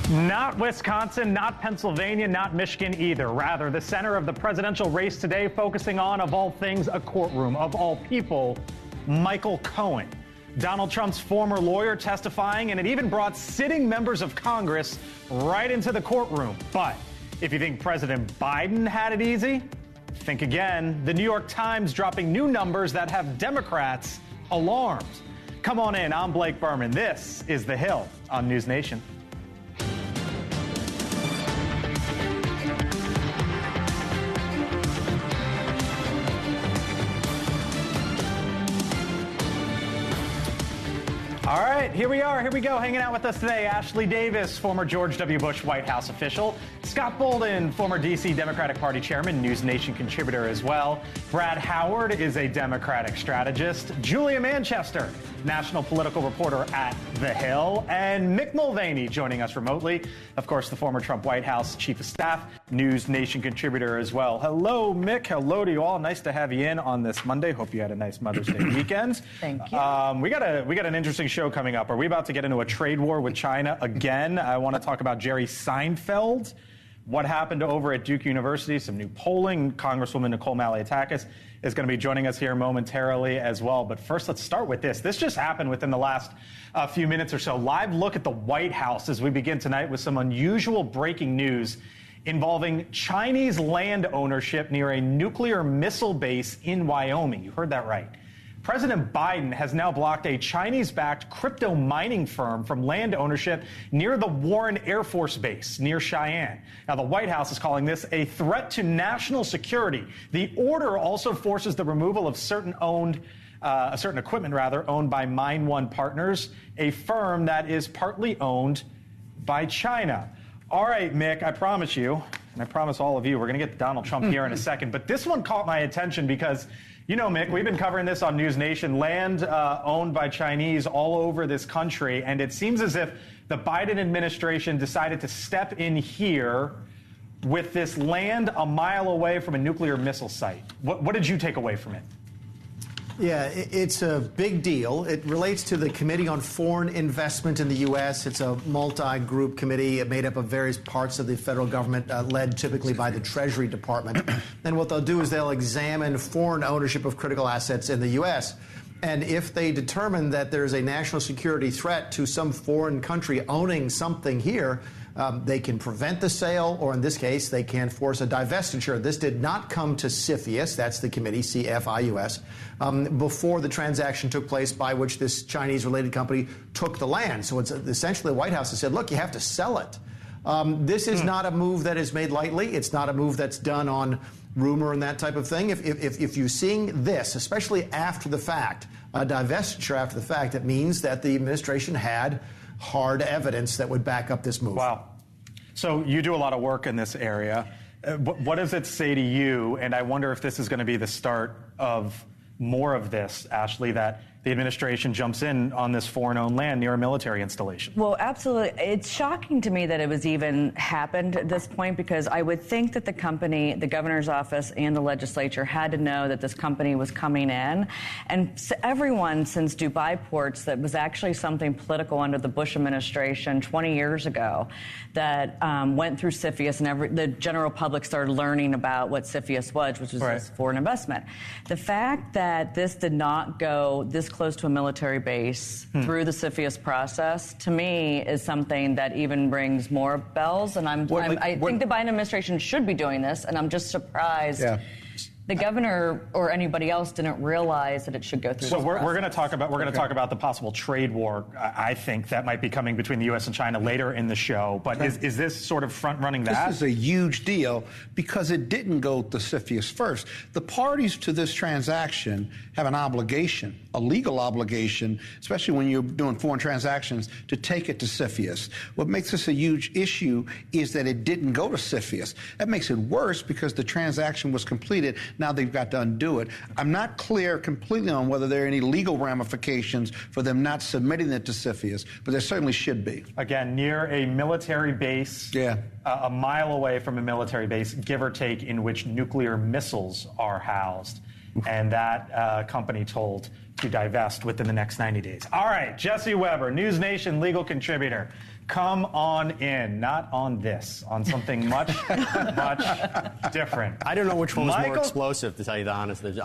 Not Wisconsin, not Pennsylvania, not Michigan either. Rather, the center of the presidential race today focusing on, of all things, a courtroom, of all people, Michael Cohen. Donald Trump's former lawyer testifying, and it even brought sitting members of Congress right into the courtroom. But if you think President Biden had it easy, think again. The New York Times dropping new numbers that have Democrats alarmed. Come on in, I'm Blake Berman. This is The Hill on NewsNation. All right, here we are. Here we go. Hanging out with us today, Ashley Davis, former George W. Bush White House official. Scott Bolden, former D.C. Democratic Party chairman, NewsNation contributor as well. Brad Howard is a Democratic strategist. Julia Manchester, national political reporter at The Hill. And Mick Mulvaney joining us remotely. Of course, the former Trump White House chief of staff, NewsNation contributor as well. Hello, Mick. Hello to you all. Nice to have you in on this Monday. Hope you had a nice Mother's Day weekend. Thank you. We got an interesting show coming up. Are we about to get into a trade war with China again? I want to talk about Jerry Seinfeld, what happened over at Duke University, some new polling. Congresswoman Nicole Malliotakis is going to be joining us here momentarily as well. But first, let's start with this. This just happened within the last few minutes or so. Live look at the White House as we begin tonight with some unusual breaking news involving Chinese land ownership near a nuclear missile base in Wyoming. You heard that right. President Biden has now blocked a Chinese-backed crypto mining firm from land ownership near the Warren Air Force Base near Cheyenne. Now, the White House is calling this a threat to national security. The order also forces the removal of certain equipment owned by Mine One Partners, a firm that is partly owned by China. All right, Mick, I promise you, and I promise all of you, we're going to get to Donald Trump here in a second, but this one caught my attention because, you know, Mick, we've been covering this on NewsNation, land owned by Chinese all over this country, and it seems as if the Biden administration decided to step in here with this land a mile away from a nuclear missile site. What did you take away from it? Yeah, it's a big deal. It relates to the Committee on Foreign Investment in the U.S. It's a multi-group committee made up of various parts of the federal government, led typically by the Treasury Department. And what they'll do is they'll examine foreign ownership of critical assets in the U.S. And if they determine that there is a national security threat to some foreign country owning something here, they can prevent the sale, or in this case, they can force a divestiture. This did not come to CFIUS, that's the committee, CFIUS, before the transaction took place by which this Chinese-related company took the land. So it's essentially the White House has said, look, you have to sell it. This is not a move that is made lightly. It's not a move that's done on rumor and that type of thing. If you're seeing this, especially after the fact, a divestiture after the fact, it means that the administration had hard evidence that would back up this move. Wow. So you do a lot of work in this area. What does it say to you? And I wonder if this is going to be the start of more of this, Ashley, that the administration jumps in on this foreign-owned land near a military installation. Well, absolutely. It's shocking to me that it was even happened at this point, because I would think that the company, the governor's office and the legislature had to know that this company was coming in. And everyone since Dubai Ports, that was actually something political under the Bush administration 20 years ago that went through CFIUS, and the general public started learning about what CFIUS was, which was right. This foreign investment. The fact that this did not go this close to a military base through the CFIUS process, to me, is something that even rings more bells. And I think the Biden administration should be doing this, and I'm just surprised the governor or anybody else didn't realize that it should go through. So we're going to talk about the possible trade war. I think that might be coming between the U.S. and China later in the show. But is this sort of front running that? This is a huge deal because it didn't go to CFIUS first. The parties to this transaction have an obligation, a legal obligation, especially when you're doing foreign transactions, to take it to CFIUS. What makes this a huge issue is that it didn't go to CFIUS. That makes it worse because the transaction was completed. Now they've got to undo it. I'm not clear completely on whether there are any legal ramifications for them not submitting it to CFIUS, but there certainly should be. Again, near a military base, a mile away from a military base, give or take, in which nuclear missiles are housed. And that company told to divest within the next 90 days. All right, Jesse Weber, NewsNation legal contributor. come on in, not on this, on something much, much different. I don't know which one was more explosive, to tell you the honest truth.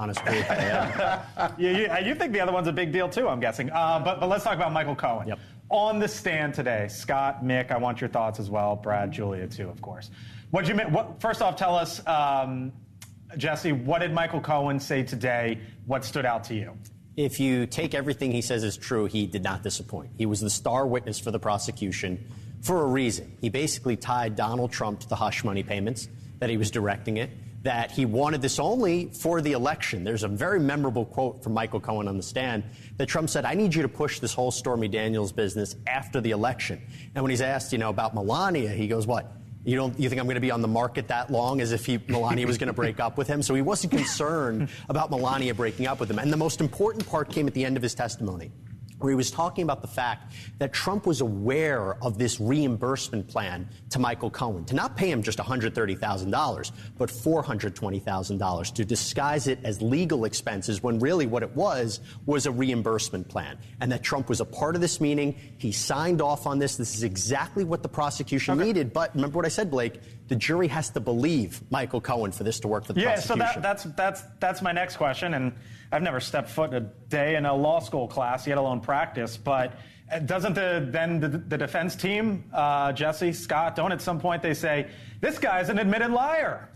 You think the other one's a big deal, too, I'm guessing. But let's talk about Michael Cohen. Yep. On the stand today, Scott, Mick, I want your thoughts as well. Brad, Julia, too, of course. First off, tell us, Jesse, what did Michael Cohen say today? What stood out to you? If you take everything he says as true, he did not disappoint. He was the star witness for the prosecution for a reason. He basically tied Donald Trump to the hush money payments, that he was directing it, that he wanted this only for the election. There's a very memorable quote from Michael Cohen on the stand that Trump said, I need you to push this whole Stormy Daniels business after the election. And when he's asked, about Melania, he goes, what? You think I'm going to be on the market that long, as if Melania was going to break up with him? So he wasn't concerned about Melania breaking up with him. And the most important part came at the end of his testimony, where he was talking about the fact that Trump was aware of this reimbursement plan to Michael Cohen, to not pay him just $130,000, but $420,000, to disguise it as legal expenses when really what it was a reimbursement plan. And that Trump was a part of this meeting. He signed off on this. This is exactly what the prosecution needed. But remember what I said, Blake, the jury has to believe Michael Cohen for this to work for the prosecution. So that's my next question. And I've never stepped foot a day in a law school class, let alone practice. But doesn't the defense team, Jesse, Scott, don't at some point they say, this guy's an admitted liar?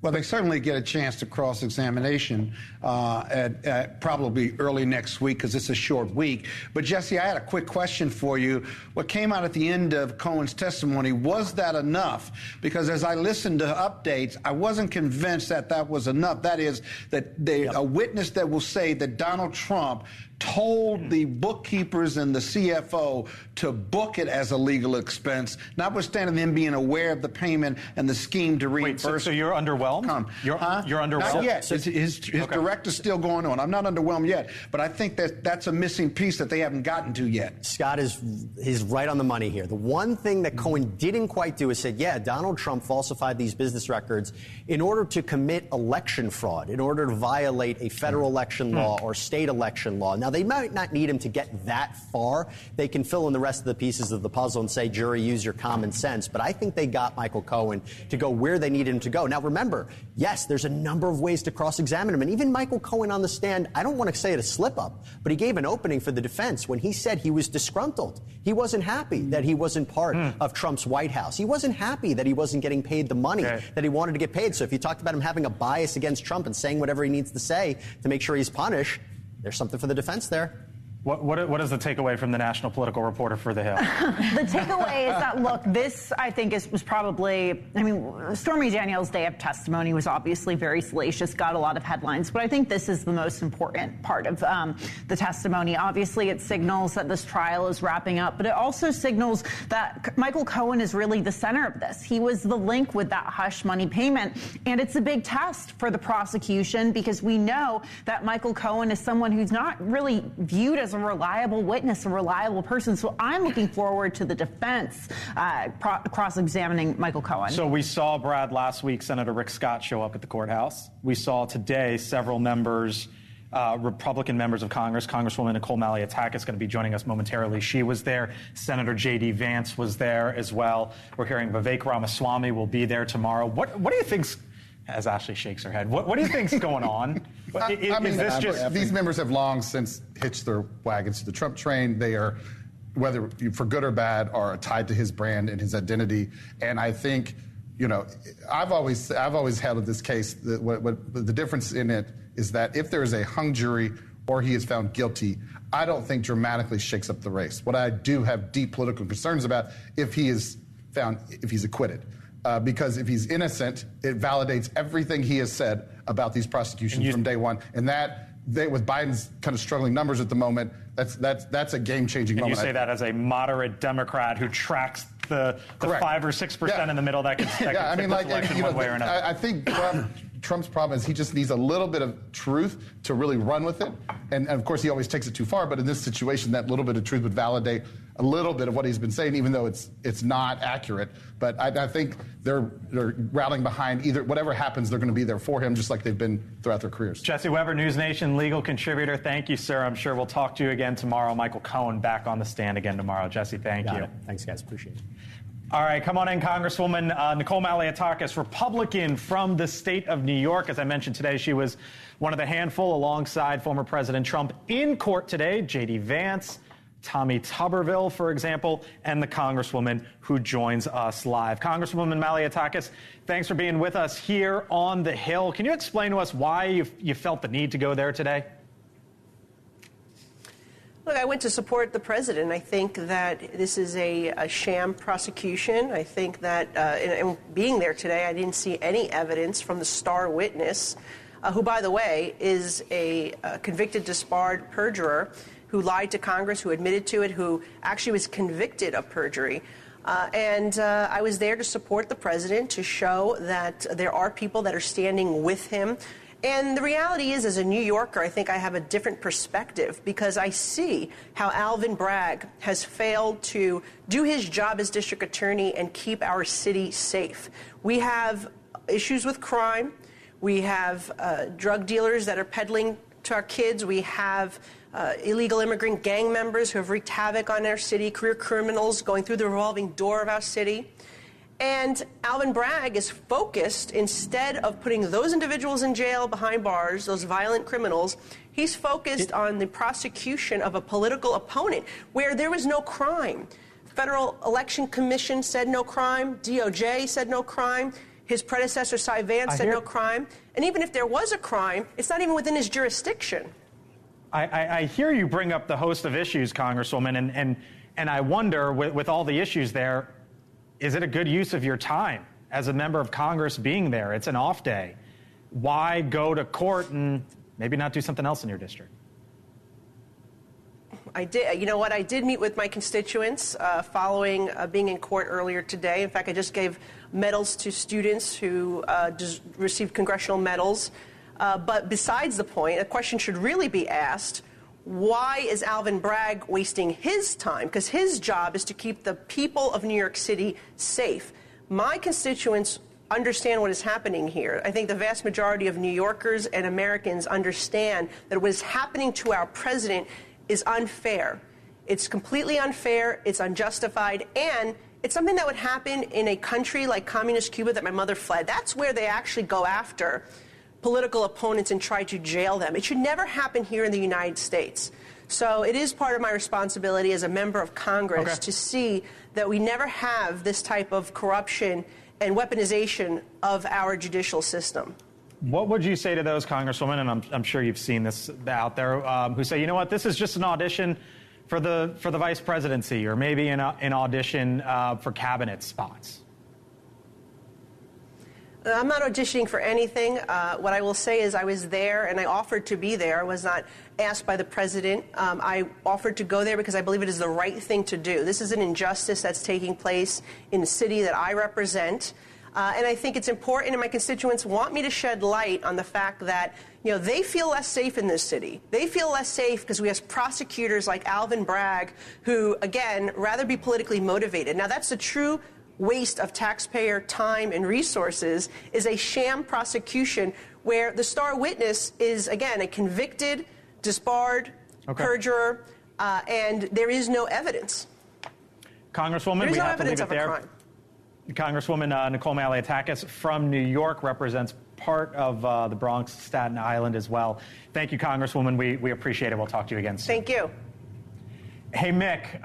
Well, they certainly get a chance to cross-examination at probably early next week, because it's a short week. But, Jesse, I had a quick question for you. What came out at the end of Cohen's testimony, was that enough? Because as I listened to updates, I wasn't convinced that that was enough. That is, that a witness that will say that Donald Trump told the bookkeepers and the CFO to book it as a legal expense, notwithstanding them being aware of the payment and the scheme to reimburse. Wait, so you're underwhelmed? You're underwhelmed? Not yet. His direct is still going on. I'm not underwhelmed yet, but I think that's a missing piece that they haven't gotten to yet. Scott is right on the money here. The one thing that Cohen didn't quite do is said, yeah, Donald Trump falsified these business records in order to commit election fraud, in order to violate a federal election law or state election law. Now, they might not need him to get that far. They can fill in the rest of the pieces of the puzzle and say, jury, use your common sense. But I think they got Michael Cohen to go where they needed him to go. Now, remember, yes, there's a number of ways to cross-examine him. And even Michael Cohen on the stand, I don't want to say it a slip-up, but he gave an opening for the defense when he said he was disgruntled. He wasn't happy that he wasn't part of Trump's White House. He wasn't happy that he wasn't getting paid the money that he wanted to get paid. So if you talked about him having a bias against Trump and saying whatever he needs to say to make sure he's punished, there's something for the defense there. What is the takeaway from the national political reporter for The Hill? The takeaway is that, look, this, I think, was probably, Stormy Daniels' day of testimony was obviously very salacious, got a lot of headlines, but I think this is the most important part of the testimony. Obviously, it signals that this trial is wrapping up, but it also signals that Michael Cohen is really the center of this. He was the link with that hush money payment, and it's a big test for the prosecution because we know that Michael Cohen is someone who's not really viewed as a reliable witness, a reliable person. So I'm looking forward to the defense cross-examining Michael Cohen. So we saw, Brad, last week, Senator Rick Scott show up at the courthouse. We saw today several members, Republican members of Congress. Congresswoman Nicole Malliotakis is going to be joining us momentarily. She was there. Senator J.D. Vance was there as well. We're hearing Vivek Ramaswamy will be there tomorrow. What do you think's, as Ashley shakes her head, what do you think's going on? These members have long since hitched their wagons to the Trump train. They are, whether for good or bad, are tied to his brand and his identity. And I think, I've always held this case. The difference in it is that if there is a hung jury or he is found guilty, I don't think dramatically shakes up the race. What I do have deep political concerns about if he's acquitted. Because if he's innocent, it validates everything he has said about these prosecutions from day one. And with Biden's kind of struggling numbers at the moment, that's a game-changing moment. You say that as a moderate Democrat who tracks the 5 or 6% in the middle that could one way or another. I think Trump's problem is he just needs a little bit of truth to really run with it. And of course, he always takes it too far. But in this situation, that little bit of truth would validate a little bit of what he's been saying, even though it's not accurate. But I think they're rallying behind either whatever happens, they're going to be there for him, just like they've been throughout their careers. Jesse Weber, NewsNation legal contributor. Thank you, sir. I'm sure we'll talk to you again tomorrow. Michael Cohen back on the stand again tomorrow. Jesse, thank you. Thanks, guys. Appreciate it. All right, come on in, Congresswoman Nicole Malliotakis, Republican from the state of New York. As I mentioned today, she was one of the handful alongside former President Trump in court today, J.D. Vance, Tommy Tuberville, for example, and the Congresswoman who joins us live. Congresswoman Malliotakis, thanks for being with us here on the Hill. Can you explain to us why you felt the need to go there today? Look, I went to support the president. I think that this is a sham prosecution. I think that in being there today, I didn't see any evidence from the star witness, who, by the way, is a convicted, disbarred perjurer who lied to Congress, who admitted to it, who actually was convicted of perjury. And I was there to support the president, to show that there are people that are standing with him. And the reality is, as a New Yorker, I think I have a different perspective because I see how Alvin Bragg has failed to do his job as district attorney and keep our city safe. We have issues with crime. We have drug dealers that are peddling to our kids. We have illegal immigrant gang members who have wreaked havoc on our city, career criminals going through the revolving door of our city. And Alvin Bragg is focused, instead of putting those individuals in jail behind bars, those violent criminals, he's focused on the prosecution of a political opponent where there was no crime. Federal Election Commission said no crime. DOJ said no crime. His predecessor, Cy Vance, said no crime. And even if there was a crime, it's not even within his jurisdiction. I hear you bring up the host of issues, Congresswoman, and I wonder, with all the issues there, is it a good use of your time as a member of Congress being there? It's an off day. Why go to court and maybe not do something else in your district? I did. You know what? I did meet with my constituents following being in court earlier today. In fact, I just gave medals to students who received congressional medals. But besides the point, a question should really be asked, why is Alvin Bragg wasting his time? Because his job is to keep the people of New York City safe. My constituents understand what is happening here. I think the vast majority of New Yorkers and Americans understand that what is happening to our president is unfair. It's completely unfair, it's unjustified, and it's something that would happen in a country like communist Cuba that my mother fled. That's where they actually go after political opponents and try to jail them. It should never happen here in the United States. So it is part of my responsibility as a member of Congress to see that we never have this type of corruption and weaponization of our judicial system. What would you say to those, Congresswoman, and I'm sure you've seen this out there, who say, you know what, this is just an audition for the vice presidency, or maybe an audition for cabinet spots? I'm not auditioning for anything. What I will say is I was there and I offered to be there. I was not asked by the president. I offered to go there because I believe it is the right thing to do. This is an injustice that's taking place in the city that I represent. And I think it's important, and my constituents want me to shed light on the fact that, you know, they feel less safe in this city. They feel less safe because we have prosecutors like Alvin Bragg who, again, rather be politically motivated. Now, that's the true waste of taxpayer time and resources, is a sham prosecution where the star witness is, again, a convicted, disbarred perjurer, and there is no evidence. Congresswoman, we have to leave it there. Crime. Congresswoman Nicole Malliotakis from New York represents part of the Bronx, Staten Island as well. Thank you, Congresswoman. We appreciate it. We'll talk to you again soon. Thank you. Hey, Mick,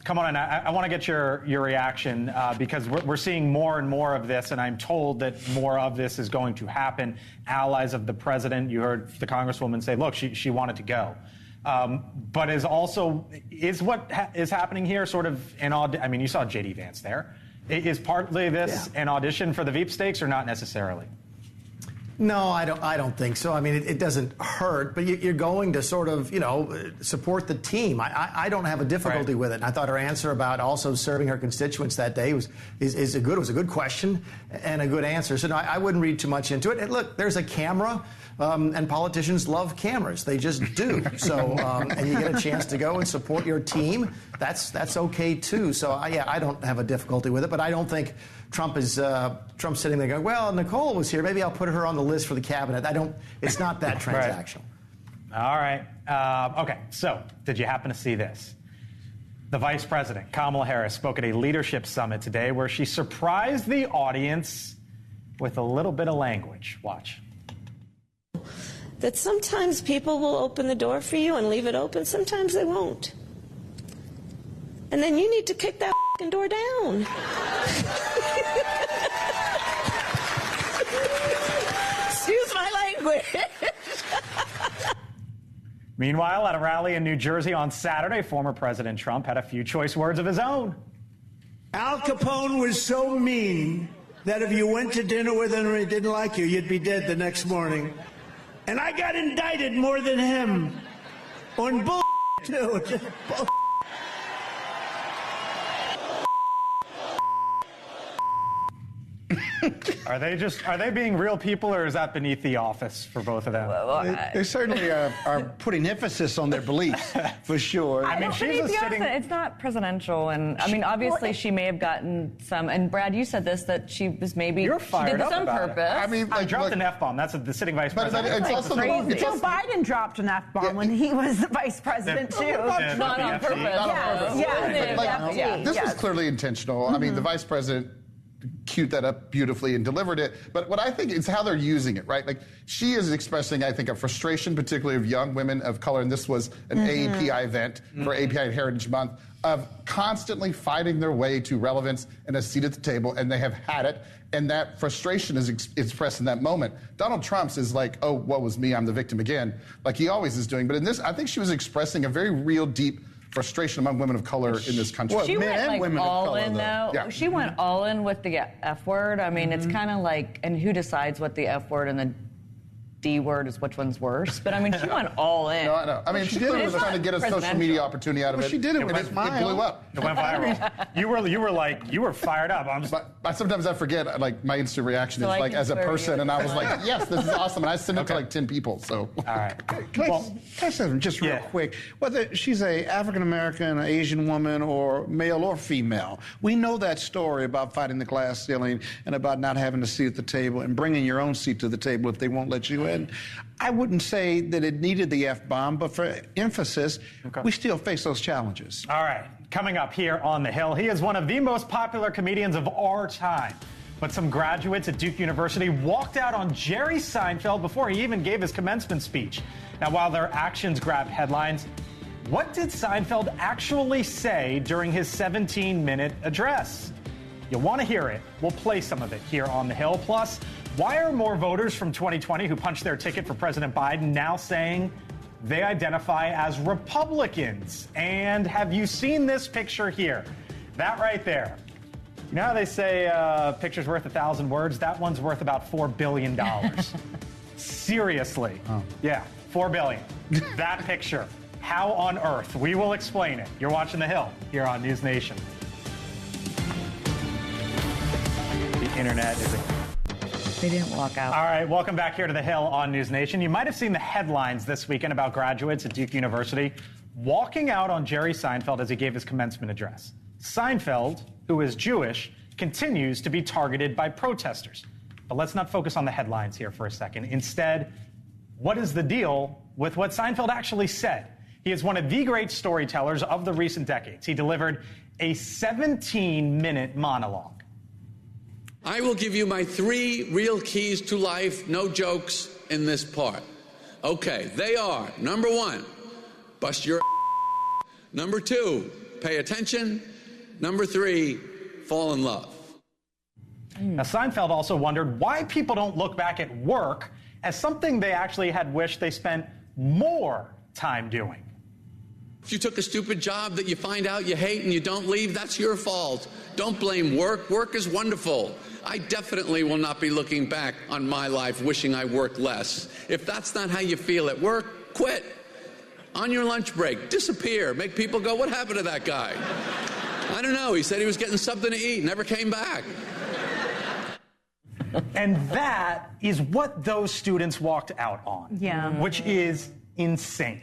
come on in. I want to get your reaction because we're seeing more and more of this, and I'm told that more of this is going to happen. Allies of the president, you heard the Congresswoman say, look, she wanted to go. But is what is happening here sort of an audition? I mean, you saw J.D. Vance there. Is partly this an audition for the Veep stakes or not necessarily? No, I don't think so. I mean, it doesn't hurt, but you're going to sort of, support the team. I don't have a difficulty with it. And I thought her answer about also serving her constituents that day was a good question and a good answer. So no, I wouldn't read too much into it. And look, there's a camera, and politicians love cameras. They just do. So, and you get a chance to go and support your team. That's okay too. So I don't have a difficulty with it, but I don't think Trump's sitting there going, well, Nicole was here. Maybe I'll put her on the list for the cabinet. It's not that transactional. All right. Okay. So did you happen to see this? The Vice President, Kamala Harris, spoke at a leadership summit today where she surprised the audience with a little bit of language. Watch. That sometimes people will open the door for you and leave it open. Sometimes they won't. And then you need to kick that door down. Excuse my language. Meanwhile, at a rally in New Jersey on Saturday, former President Trump had a few choice words of his own. Al Capone was so mean that if you went to dinner with him and he didn't like you, you'd be dead the next morning. And I got indicted more than him on bull too. Are they being real people, or is that beneath the office for both of them? They certainly are putting emphasis on their beliefs, for sure. I mean, it's not presidential, and I mean, obviously she may have gotten some. And Brad, you said this, that she was maybe You're fired she did this up on about purpose. It. I mean, I dropped an F-bomb. That's the sitting vice president. But it's also Joe Biden dropped an F-bomb when he was the vice president too. Not on purpose. This was clearly intentional. I mean, the vice president queued that up beautifully and delivered it. But what I think is how they're using it, right? Like, she is expressing, I think, a frustration, particularly of young women of color, and this was an AAPI event for AAPI Heritage Month, of constantly fighting their way to relevance and a seat at the table, and they have had it. And that frustration is expressed in that moment. Donald Trump's is like, oh, woe was me, I'm the victim again, like he always is doing. But in this, I think she was expressing a very real, deep frustration among women of color in this country. She went like women all of color, in, though. Yeah. She went all in with the F word. I mean, it's kind of like, and who decides what the F word and the D word is, which one's worse? But I mean, she went all in. No, I know. I mean, she clearly was trying to get a social media opportunity out of it. She did it with a smile. It blew up. It went viral. You were fired up. But sometimes I forget, like, my instant reaction is like as a person, and I was like, yes, this is awesome, and I sent it to like 10 people. So all right. Can I say something just real quick? Whether she's a African American, an Asian woman, or male or female, we know that story about fighting the glass ceiling and about not having a seat at the table and bringing your own seat to the table if they won't let you in. I wouldn't say that it needed the F-bomb, but for emphasis, we still face those challenges. All right. Coming up here on The Hill, he is one of the most popular comedians of our time. But some graduates at Duke University walked out on Jerry Seinfeld before he even gave his commencement speech. Now, while their actions grabbed headlines, what did Seinfeld actually say during his 17-minute address? You'll want to hear it. We'll play some of it here on The Hill. Plus, why are more voters from 2020 who punched their ticket for President Biden now saying they identify as Republicans? And have you seen this picture here? That right there. You know how they say a picture's worth 1,000 words? That one's worth about $4 billion. Seriously. Oh. Yeah, $4 billion. That picture. How on earth? We will explain it. You're watching The Hill here on NewsNation. The internet is They didn't walk out. All right, welcome back here to The Hill on NewsNation. You might have seen the headlines this weekend about graduates at Duke University walking out on Jerry Seinfeld as he gave his commencement address. Seinfeld, who is Jewish, continues to be targeted by protesters. But let's not focus on the headlines here for a second. Instead, what is the deal with what Seinfeld actually said? He is one of the great storytellers of the recent decades. He delivered a 17-minute monologue. I will give you my 3 real keys to life, no jokes in this part. Okay, they are, number 1, bust your number 2, pay attention, number 3, fall in love. Now, Seinfeld also wondered why people don't look back at work as something they actually had wished they spent more time doing. If you took a stupid job that you find out you hate and you don't leave, that's your fault. Don't blame work. Work is wonderful. I definitely will not be looking back on my life wishing I worked less. If that's not how you feel at work, quit. On your lunch break, disappear. Make people go, what happened to that guy? I don't know. He said he was getting something to eat, never came back. And that is what those students walked out on. Yeah. Which is insane.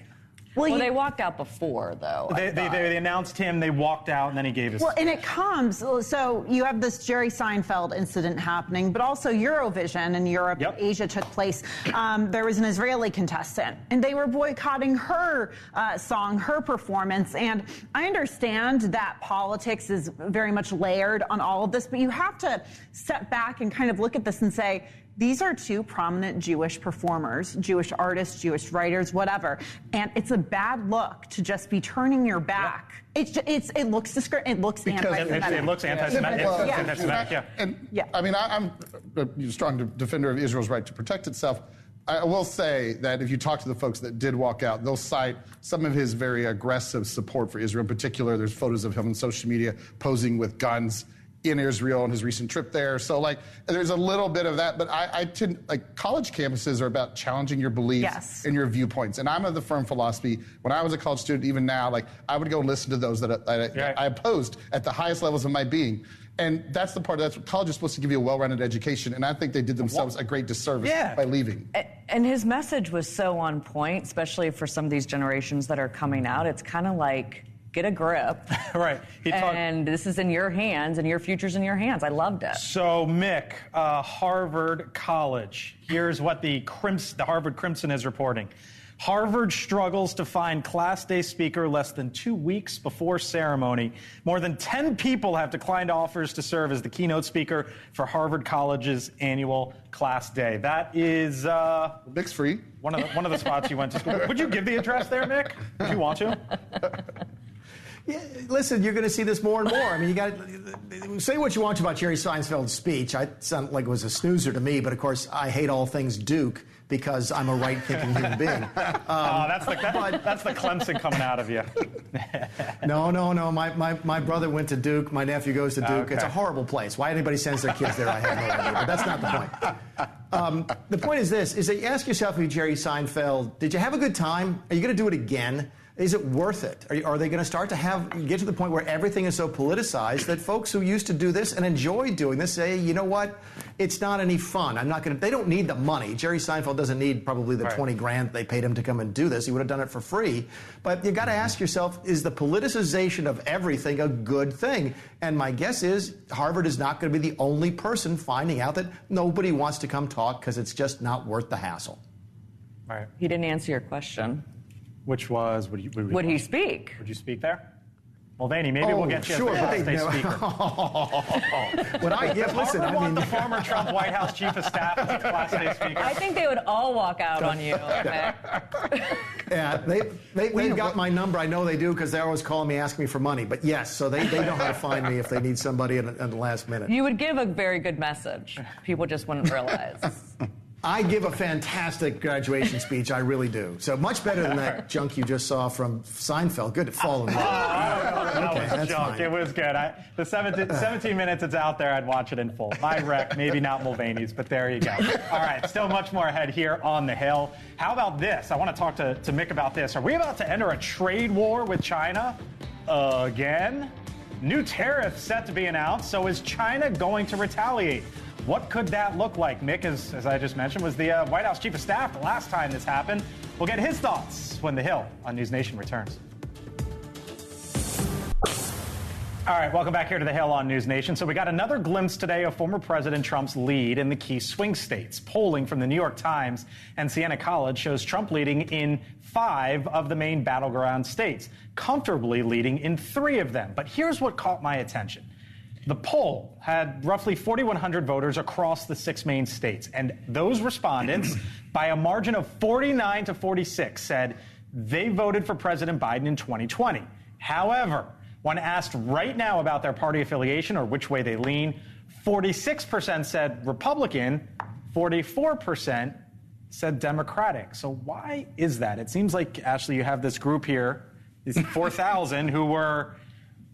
Well, they walked out before, though. They announced him, they walked out, and then he gave his... Well, and it comes, so you have this Jerry Seinfeld incident happening, but also Eurovision in Europe, Asia took place. There was an Israeli contestant, and they were boycotting her song, her performance. And I understand that politics is very much layered on all of this, but you have to step back and kind of look at this and say, these are two prominent Jewish performers, Jewish artists, Jewish writers, whatever. And it's a bad look to just be turning your back. Yeah. It looks anti-Semitic. It looks anti-Semitic. I mean, I'm a strong defender of Israel's right to protect itself. I will say that if you talk to the folks that did walk out, they'll cite some of his very aggressive support for Israel. In particular, there's photos of him on social media posing with guns in Israel on his recent trip there. So, there's a little bit of that, but I tend, college campuses are about challenging your beliefs and your viewpoints. And I'm of the firm philosophy, when I was a college student, even now, I would go listen to those that I opposed at the highest levels of my being. And that's what college is supposed to give you, a well-rounded education. And I think they did themselves a great disservice by leaving. And his message was so on point, especially for some of these generations that are coming out. It's kind of like, get a grip. Right. And this is in your hands, and your future's in your hands. I loved it. So, Mick, Harvard College. Here's what the Harvard Crimson is reporting. Harvard struggles to find Class Day speaker less than 2 weeks before ceremony. More than 10 people have declined offers to serve as the keynote speaker for Harvard College's annual Class Day. That is Mick's free. One of the spots you went to school. Would you give the address there, Mick? Would you want to? Yeah, listen, you're going to see this more and more. I mean, you got to say what you want to about Jerry Seinfeld's speech. I sound like it was a snoozer to me, but of course, I hate all things Duke because I'm a right-thinking human being. That's the Clemson coming out of you. No. My brother went to Duke. My nephew goes to Duke. Okay. It's a horrible place. Why anybody sends their kids there, I have no idea. But that's not the point. The point is this: is that you ask yourself, Jerry Seinfeld, did you have a good time? Are you going to do it again? Is it worth it? Are they going to start to get to the point where everything is so politicized that folks who used to do this and enjoy doing this say, you know what, it's not any fun. I'm not going to. They don't need the money. Jerry Seinfeld doesn't need probably the $20,000 they paid him to come and do this. He would have done it for free. But you got to ask yourself, is the politicization of everything a good thing? And my guess is Harvard is not going to be the only person finding out that nobody wants to come talk because it's just not worth the hassle. Right. He didn't answer your question. Which was, would he speak? Would you speak there? Mulvaney, maybe we'll get you as the Class Day speaker. Listen, I mean, the former Trump White House chief of staff as a Class Day speaker. I think they would all walk out on you. Yeah, they've got my number. I know they do because they're always calling me, asking me for money. But yes, so they know how to find me if they need somebody at the last minute. You would give a very good message. People just wouldn't realize. I give a fantastic graduation speech. I really do. So much better than that junk you just saw from Seinfeld. Good to fall in love. That was junk. Fine. It was good. The 17 minutes it's out there, I'd watch it in full. My rec, maybe not Mulvaney's, but there you go. All right, still much more ahead here on the Hill. How about this? I want to talk to Mick about this. Are we about to enter a trade war with China again? New tariffs set to be announced. So is China going to retaliate? What could that look like? Mick, as I just mentioned, was the White House Chief of Staff the last time this happened. We'll get his thoughts when The Hill on NewsNation returns. All right, welcome back here to The Hill on NewsNation. So we got another glimpse today of former President Trump's lead in the key swing states. Polling from the New York Times and Siena College shows Trump leading in 5 of the main battleground states, comfortably leading in 3 of them. But here's what caught my attention. The poll had roughly 4,100 voters across the 6 main states, and those respondents, by a margin of 49 to 46, said they voted for President Biden in 2020. However, when asked right now about their party affiliation or which way they lean, 46% said Republican, 44% said Democratic. So why is that? It seems like, Ashley, you have this group here these 4,000 who were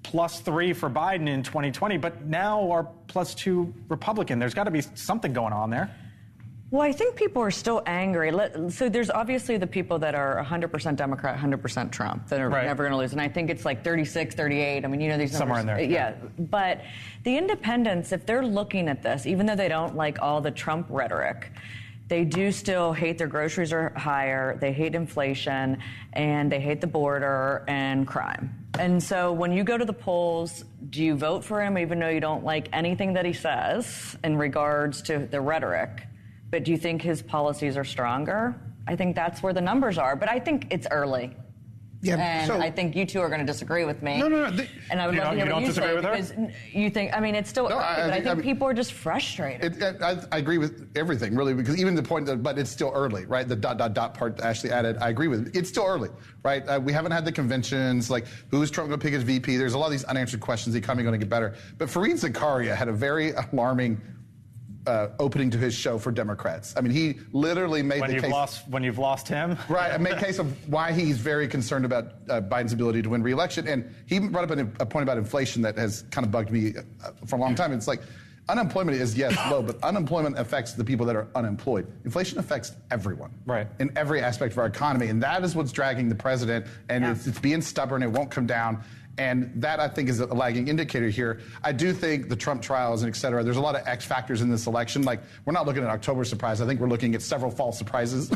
+3 for Biden in 2020, but now are +2 Republican. There's got to be something going on there. Well, I think people are still angry. So there's obviously the people that are 100% Democrat, 100% Trump that are never going to lose. And I think it's like 36, 38. I mean, these numbers. Somewhere in there. Yeah. But the independents, if they're looking at this, even though they don't like all the Trump rhetoric, they do still hate their groceries are higher, they hate inflation, and they hate the border and crime. And so when you go to the polls, do you vote for him even though you don't like anything that he says in regards to the rhetoric? But do you think his policies are stronger? I think that's where the numbers are. But I think it's early. Yeah, and so, I think you two are going to disagree with me. No. And I would love to hear what you say. Because you think, I mean, it's still early, but I think people are just frustrated. I agree with everything, really, because even the point that, but it's still early, right? The ... part Ashley added, I agree with it. It's still early, right? We haven't had the conventions, like who's Trump going to pick as VP? There's a lot of these unanswered questions. The economy going to get better. But Fareed Zakaria had a very alarming opening to his show for Democrats. I mean, he literally made the case... When you've lost him? Right, made a case of why he's very concerned about Biden's ability to win re-election. And he brought up a point about inflation that has kind of bugged me for a long time. It's like, unemployment is, yes, low, but unemployment affects the people that are unemployed. Inflation affects everyone. Right. In every aspect of our economy. And that is what's dragging the president. And it's being stubborn. It won't come down. And that, I think, is a lagging indicator here. I do think the Trump trials and et cetera, there's a lot of X factors in this election. Like, we're not looking at October surprise. I think we're looking at several false surprises.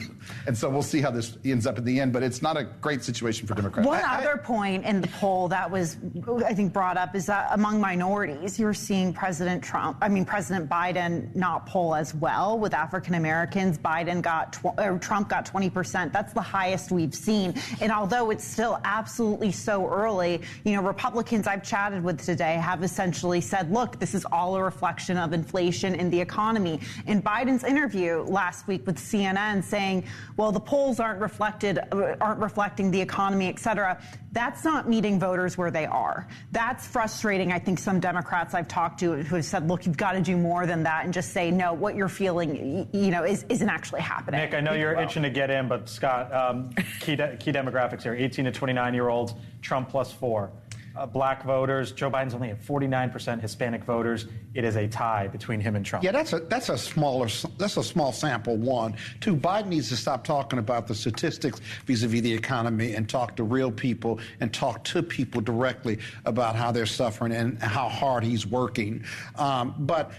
And so we'll see how this ends up at the end. But it's not a great situation for Democrats. One other point in the poll that was, I think, brought up is that among minorities, you're seeing President Biden not poll as well with African Americans. Trump got 20%. That's the highest we've seen. And although it's still absolutely so early, Republicans I've chatted with today have essentially said, look, this is all a reflection of inflation in the economy. In Biden's interview last week with CNN saying, well, the polls aren't reflecting the economy, et cetera. That's not meeting voters where they are. That's frustrating, I think, some Democrats I've talked to who have said, look, you've got to do more than that and just say, no, what you're feeling, isn't actually happening. Nick, I know you're itching to get in, but Scott, key demographics here, 18 to 29-year-olds, Trump +4. Black voters, Joe Biden's only at 49%. Hispanic voters, it is a tie between him and Trump. Yeah, that's a small sample. 1, 2. Biden needs to stop talking about the statistics vis-a-vis the economy and talk to real people and talk to people directly about how they're suffering and how hard he's working. But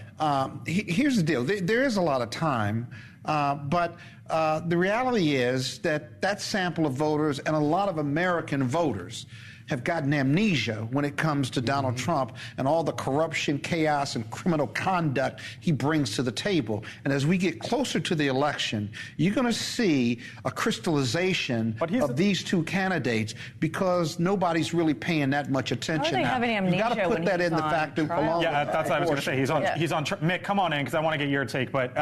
here's the deal: there is a lot of time. But the reality is that sample of voters and a lot of American voters have gotten amnesia when it comes to Donald Trump and all the corruption, chaos, and criminal conduct he brings to the table. And as we get closer to the election, you're going to see a crystallization of these two candidates because nobody's really paying that much attention. How are they having amnesia? You've got to put that in the factor along. Yeah, that's what I was going to say. He's on. Mick, come on in because I want to get your take. But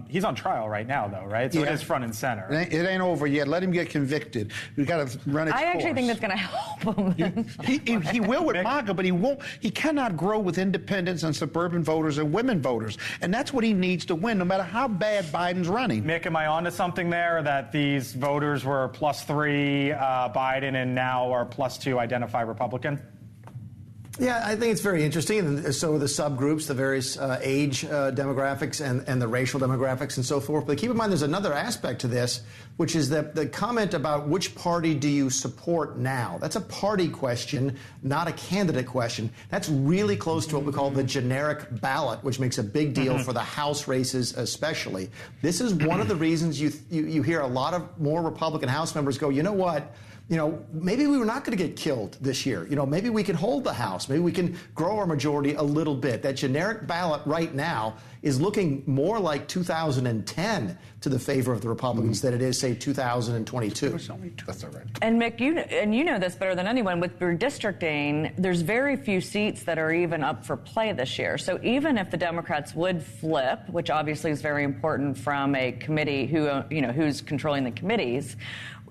he's on trial right now, though, right? So it is front and center. It ain't over yet. Let him get convicted. We've got to run its course. I actually think that's going to help him. He will with MAGA, but he won't. He cannot grow with independents and suburban voters and women voters, and that's what he needs to win, no matter how bad Biden's running. Mick, am I onto something there? That these voters were +3 Biden and now are +2 identify Republican? Yeah, I think it's very interesting. And so the subgroups, the various age demographics and the racial demographics and so forth. But keep in mind, there's another aspect to this, which is that the comment about which party do you support now? That's a party question, not a candidate question. That's really close to what we call the generic ballot, which makes a big deal for the House races especially. This is one of the reasons you hear a lot of more Republican House members go, you know what? Maybe we were not going to get killed this year. Maybe we can hold the House. Maybe we can grow our majority a little bit. That generic ballot right now is looking more like 2010 to the favor of the Republicans than it is, say, 2022. That's all right. And Mick, you know this better than anyone. With redistricting, there's very few seats that are even up for play this year. So even if the Democrats would flip, which obviously is very important from a committee who's controlling the committees,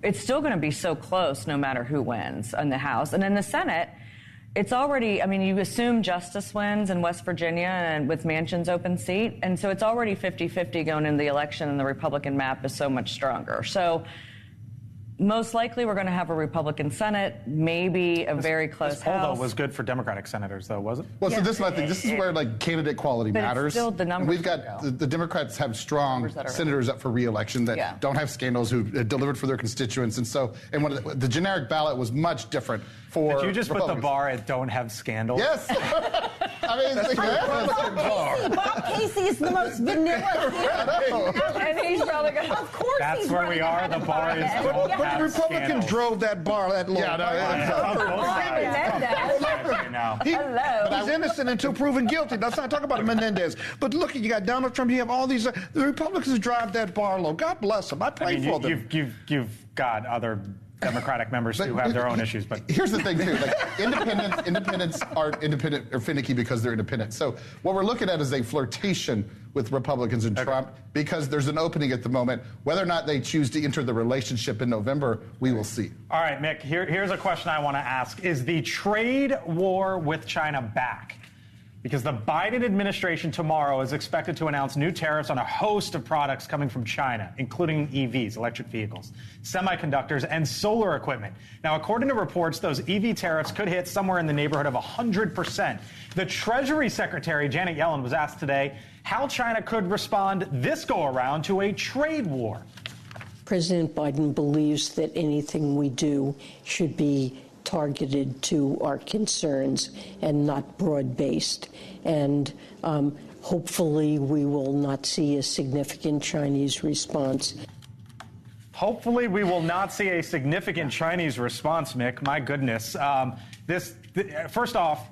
it's still going to be so close no matter who wins in the House. And in the Senate, it's already, you assume Justice wins in West Virginia and with Manchin's open seat. And so it's already 50-50 going into the election, and the Republican map is so much stronger. So, most likely we're going to have a Republican Senate, maybe a very close This poll, House. though, was good for Democratic senators, though, was it? Well, so this is my thing. This is where candidate quality but matters. It's still the numbers. We've got the Democrats have strong senators up for re-election that don't have scandals, who delivered for their constituents, and when the generic ballot was much different for. Did you just put the bar at don't have scandals? Yes. I mean, it's Bob Casey is the most vanilla. And he's probably going to. Of course, That's where we are. The bar is don't But the have Republicans scandals. drove that bar that low. He's innocent until proven guilty. Let's not talk about Menendez. But look, you got Donald Trump. You have all these. The Republicans drive that bar low. God bless them. I pray for them. You've got other Democratic members who have their own issues, but here's the thing too: like independents are independent or finicky because they're independent. So what we're looking at is a flirtation with Republicans and Trump because there's an opening at the moment. Whether or not they choose to enter the relationship in November, we will see. All right, Mick. Here's a question I want to ask: is the trade war with China back? Because the Biden administration tomorrow is expected to announce new tariffs on a host of products coming from China, including EVs, electric vehicles, semiconductors, and solar equipment. Now, according to reports, those EV tariffs could hit somewhere in the neighborhood of 100%. The Treasury Secretary, Janet Yellen, was asked today how China could respond this go-around to a trade war. President Biden believes that anything we do should be targeted to our concerns and not broad-based. And hopefully we will not see a significant Chinese response. Hopefully we will not see a significant Chinese response, Mick. My goodness. First off,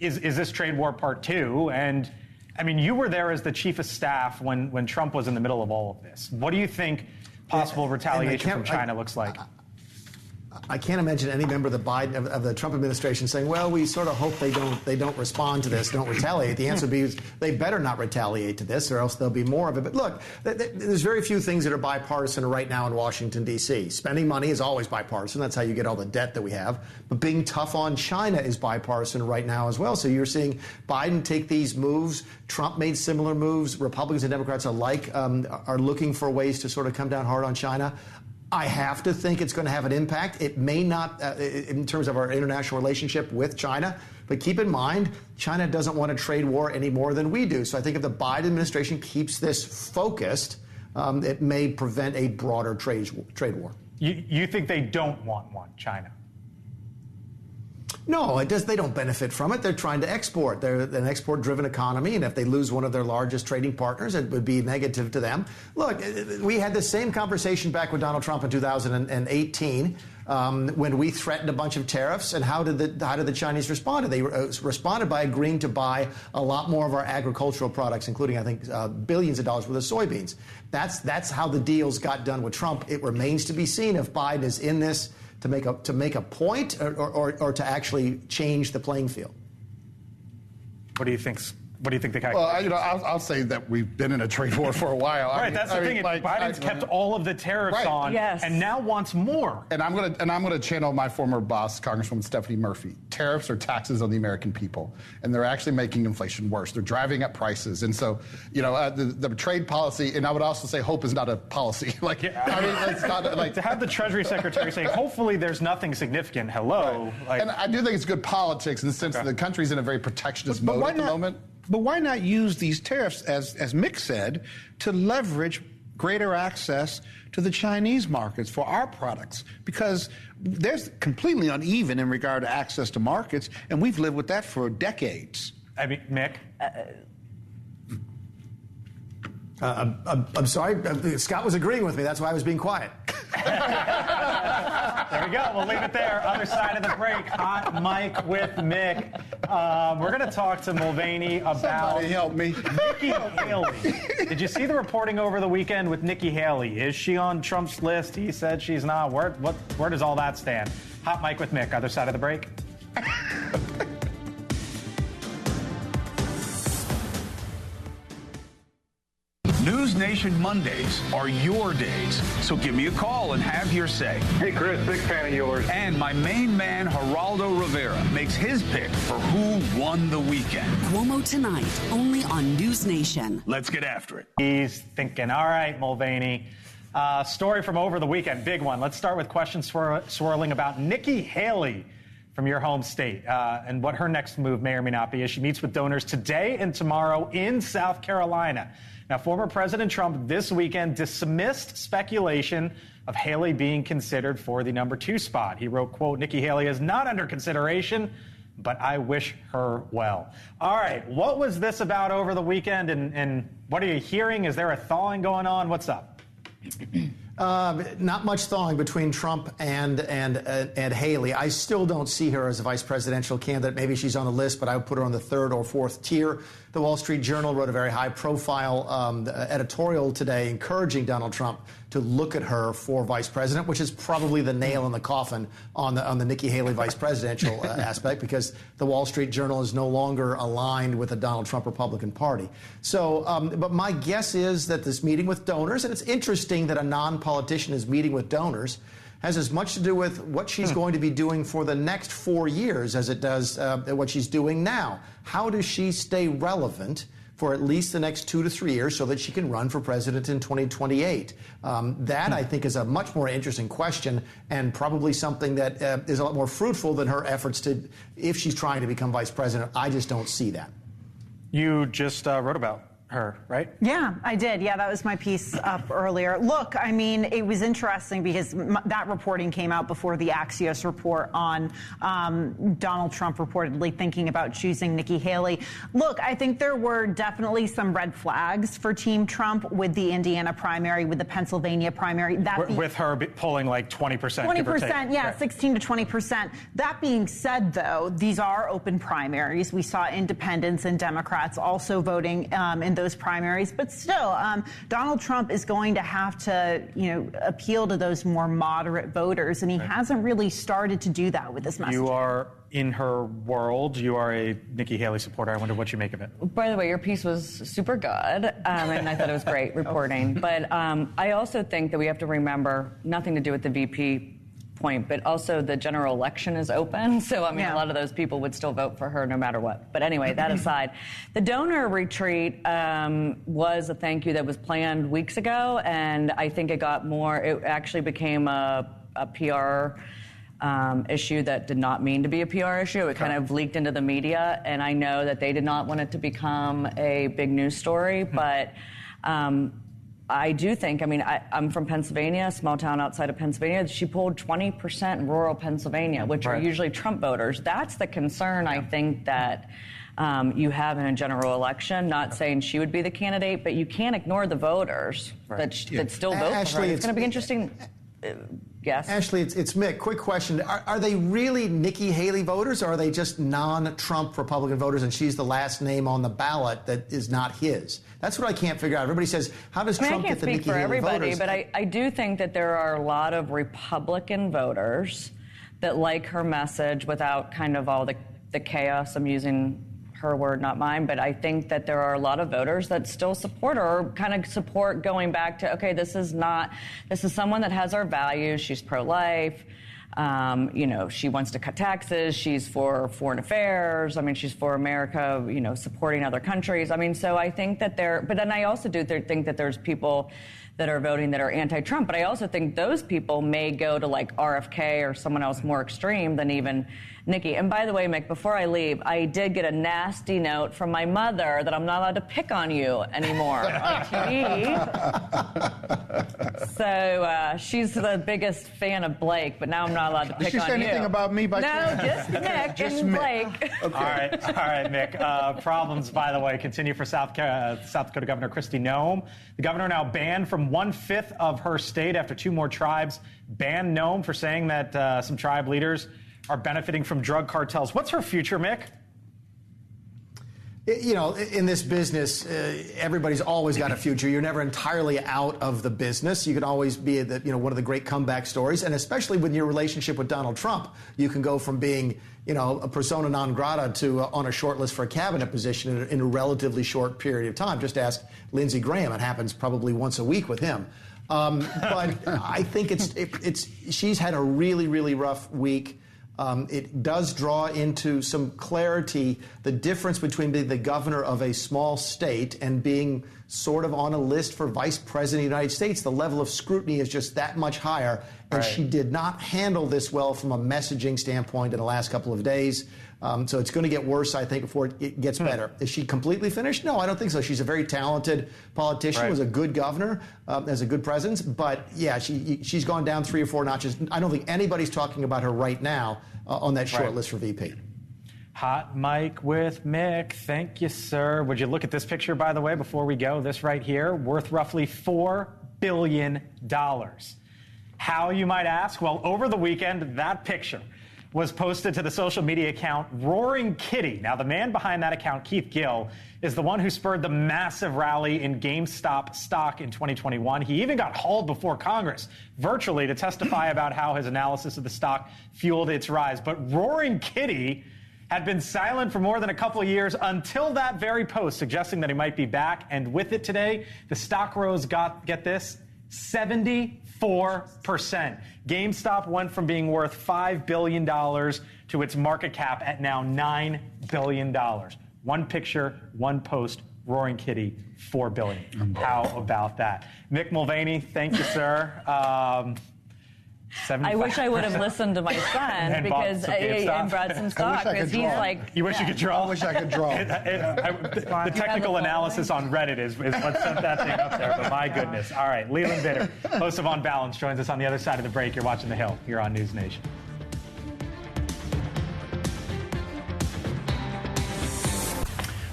is this trade war part two? And, I mean, you were there as the chief of staff when Trump was in the middle of all of this. What do you think possible retaliation from China looks like? I can't imagine any member of the Trump administration saying, well, we sort of hope they don't respond to this, don't retaliate. The answer would be they better not retaliate to this or else there'll be more of it. But look, there's very few things that are bipartisan right now in Washington, D.C. Spending money is always bipartisan. That's how you get all the debt that we have. But being tough on China is bipartisan right now as well. So you're seeing Biden take these moves. Trump made similar moves. Republicans and Democrats alike are looking for ways to sort of come down hard on China. I have to think it's going to have an impact. It may not in terms of our international relationship with China, but keep in mind, China doesn't want a trade war any more than we do. So I think if the Biden administration keeps this focused, it may prevent a broader trade war. You think they don't want one, China? No, they don't benefit from it. They're trying to export. They're an export-driven economy, and if they lose one of their largest trading partners, it would be negative to them. Look, we had the same conversation back with Donald Trump in 2018 when we threatened a bunch of tariffs. And how did the Chinese respond? They responded by agreeing to buy a lot more of our agricultural products, including, I think, billions of dollars worth of soybeans. That's how the deals got done with Trump. It remains to be seen if Biden is in this to make a point or to actually change the playing field. What do you think? What do you think the guy? Well, I'll say that we've been in a trade war for a while. Right, that's the thing. Biden's kept all of the tariffs on, and now wants more. And I'm gonna channel my former boss, Congresswoman Stephanie Murphy. Tariffs are taxes on the American people, and they're actually making inflation worse. They're driving up prices, and so the trade policy. And I would also say hope is not a policy. It's not like to have the Treasury Secretary say, hopefully there's nothing significant. Hello, right. And I do think it's good politics in the sense that the country's in a very protectionist mode at the moment. But why not use these tariffs, as Mick said, to leverage greater access to the Chinese markets for our products? Because there's completely uneven in regard to access to markets, and we've lived with that for decades. I mean, Mick? I'm sorry. Scott was agreeing with me. That's why I was being quiet. There we go. We'll leave it there. Other side of the break. Hot mic with Mick. We're going to talk to Mulvaney about... Somebody help me. Nikki Haley. Did you see the reporting over the weekend with Nikki Haley? Is she on Trump's list? He said she's not. Where does all that stand? Hot mic with Mick. Other side of the break. NewsNation Mondays are your days, so give me a call and have your say. Hey, Chris, big fan of yours. And my main man, Geraldo Rivera, makes his pick for who won the weekend. Cuomo tonight, only on NewsNation. Let's get after it. He's thinking, all right, Mulvaney, Story from over the weekend, big one. Let's start with questions swirling about Nikki Haley from your home state and what her next move may or may not be as she meets with donors today and tomorrow in South Carolina. Now, former President Trump this weekend dismissed speculation of Haley being considered for the number 2 spot. He wrote, quote, Nikki Haley is not under consideration, but I wish her well. All right, what was this about over the weekend, and what are you hearing? Is there a thawing going on? What's up? Not much thawing between Trump and Haley. I still don't see her as a vice presidential candidate. Maybe she's on the list, but I would put her on the 3rd or 4th tier. The Wall Street Journal wrote a very high-profile editorial today encouraging Donald Trump to look at her for vice president, which is probably the nail in the coffin on the Nikki Haley vice presidential aspect, because the Wall Street Journal is no longer aligned with the Donald Trump Republican Party. So, but my guess is that this meeting with donors, and it's interesting that a non-politician is meeting with donors, has as much to do with what she's going to be doing for the next 4 years as it does what she's doing now. How does she stay relevant for at least the next 2 to 3 years so that she can run for president in 2028? That, I think, is a much more interesting question and probably something that is a lot more fruitful than her efforts to, if she's trying to become vice president. I just don't see that. You just wrote about her, right? Yeah, I did. Yeah, that was my piece up earlier. Look, I mean, it was interesting because that reporting came out before the Axios report on Donald Trump reportedly thinking about choosing Nikki Haley. Look, I think there were definitely some red flags for Team Trump with the Indiana primary, with the Pennsylvania primary. With her pulling like 20%. 20%, yeah, right. 16 to 20%. That being said, though, these are open primaries. We saw independents and Democrats also voting in those primaries, but still, Donald Trump is going to have to, appeal to those more moderate voters, and he hasn't really started to do that with this message. You are in her world. You are a Nikki Haley supporter. I wonder what you make of it. By the way, your piece was super good, and I thought it was great reporting. But I also think that we have to remember, nothing to do with the VP point, but also the general election is open. So, I mean, a lot of those people would still vote for her no matter what. But anyway, that aside, the donor retreat was a thank you that was planned weeks ago. And I think it actually became a PR issue that did not mean to be a PR issue. It kind of leaked into the media. And I know that they did not want it to become a big news story. But I do think, I'm from Pennsylvania, a small town outside of Pennsylvania. She polled 20% in rural Pennsylvania, which are usually Trump voters. That's the concern, I think, that you have in a general election. Not saying she would be the candidate, but you can't ignore the voters that still vote for her. It's going to be interesting. Yes. Ashley, it's Mick. Quick question. Are they really Nikki Haley voters, or are they just non-Trump Republican voters and she's the last name on the ballot that is not his? That's what I can't figure out. Everybody says, how does Trump get the Nikki Haley voters? I can't speak for everybody, but I do think that there are a lot of Republican voters that like her message without kind of all the chaos. I'm using her word, not mine, but I think that there are a lot of voters that still support her, or kind of support going back to, okay, this is someone that has our values. She's pro-life. She wants to cut taxes. She's for foreign affairs. She's for America, supporting other countries. So I think that but then I also do think that there's people that are voting that are anti-Trump. But I also think those people may go to like RFK or someone else more extreme than even Nikki. And by the way, Mick, before I leave, I did get a nasty note from my mother that I'm not allowed to pick on you anymore on TV. So she's the biggest fan of Blake, but now I'm not allowed to pick on you. Did she say anything about me by chance? No, just Nick and Blake. Okay. All right, Mick. Problems, by the way, continue for South Dakota Governor Kristi Noem. The governor now banned from 1/5 of her state after 2 more tribes banned Noem for saying that some tribe leaders are benefiting from drug cartels. What's her future, Mick? In this business, everybody's always got a future. You're never entirely out of the business. You can always be one of the great comeback stories. And especially with your relationship with Donald Trump, you can go from being, a persona non grata to on a short list for a cabinet position in a relatively short period of time. Just ask Lindsey Graham. It happens probably once a week with him. But I think she's had a really, really rough week. It does draw into some clarity the difference between being the governor of a small state and being sort of on a list for vice president of the United States. The level of scrutiny is just that much higher, and she did not handle this well from a messaging standpoint in the last couple of days. So it's going to get worse, I think, before it gets better. Is she completely finished? No, I don't think so. She's a very talented politician, was a good governor, has a good presence. But, yeah, she's gone down 3 or 4 notches. I don't think anybody's talking about her right now on that short list for VP. Hot mic with Mick. Thank you, sir. Would you look at this picture, by the way, before we go? This right here, worth roughly $4 billion. How, you might ask? Well, over the weekend, that picture was posted to the social media account Roaring Kitty. Now, the man behind that account, Keith Gill, is the one who spurred the massive rally in GameStop stock in 2021. He even got hauled before Congress virtually to testify about how his analysis of the stock fueled its rise. But Roaring Kitty had been silent for more than a couple of years until that very post suggesting that he might be back. And with it today, the stock rose, get this, 74%. GameStop went from being worth $5 billion to its market cap at now $9 billion. One picture, one post, Roaring Kitty, $4 billion. How about that? Mick Mulvaney, thank you, sir. I wish I would have listened to my son and brought some stock because he's like. You wish you could draw? I wish I could draw. The technical analysis on Reddit is what sent that thing up there, but my goodness. All right, Leland Vitter, host of On Balance, joins us on the other side of the break. You're watching The Hill here on NewsNation.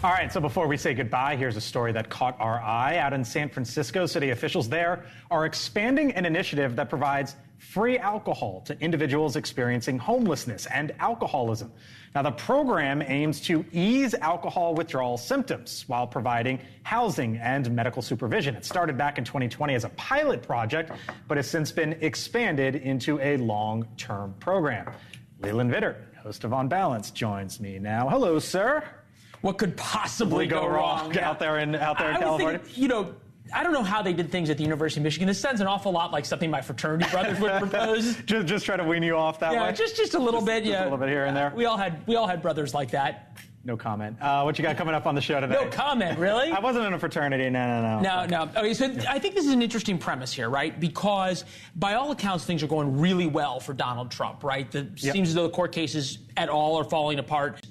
All right, so before we say goodbye, here's a story that caught our eye. Out in San Francisco, city officials there are expanding an initiative that provides free alcohol to individuals experiencing homelessness and alcoholism. Now, the program aims to ease alcohol withdrawal symptoms while providing housing and medical supervision. It started back in 2020 as a pilot project, but has since been expanded into a long-term program. Leland Vitter, host of On Balance, joins me now. Hello, sir. What could possibly go wrong out there in California? Thinking, I don't know how they did things at the University of Michigan. This sounds an awful lot like something my fraternity brothers would propose. just try to wean you off that way? Yeah, just a little bit. Just a little bit here and there. We all had brothers like that. No comment. What you got coming up on the show today? No comment, really? I wasn't in a fraternity. No. Okay, so I think this is an interesting premise here, right? Because by all accounts, things are going really well for Donald Trump, right? Seems as though the court cases at all are falling apart.